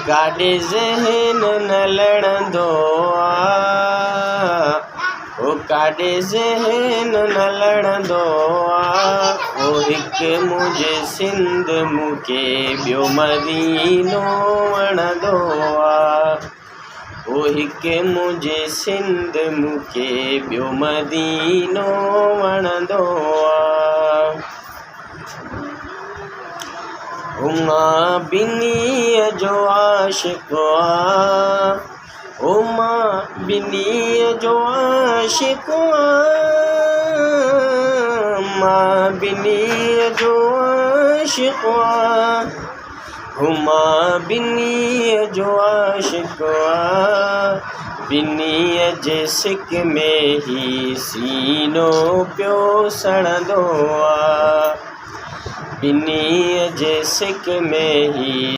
काॾे ज़हन न लड़ंदो आहे, काॾे ज़हन न लड़ंदो आहे। हिकु मुंहिंजे सिंध मूंखे ॿियो मदीनो वणंदो आहे। हिकु मुंहिंजे सिंध मूंखे ॿियो मदीनो वणंदो आहे। मां ॿिन्हीअ जो आशिक़ आहियां, मां ॿिन्हीअ जो आशिक़ आहियां, मां ॿिन्हीअ जो आशिक़ आहियां, मां ॿिन्हीअ जो आशिक़ आहियां। ॿिन्हीअ जे सिक में ही सीनो पियो सड़ंदो आहे, ॿिन्हीअ जे सिक में ही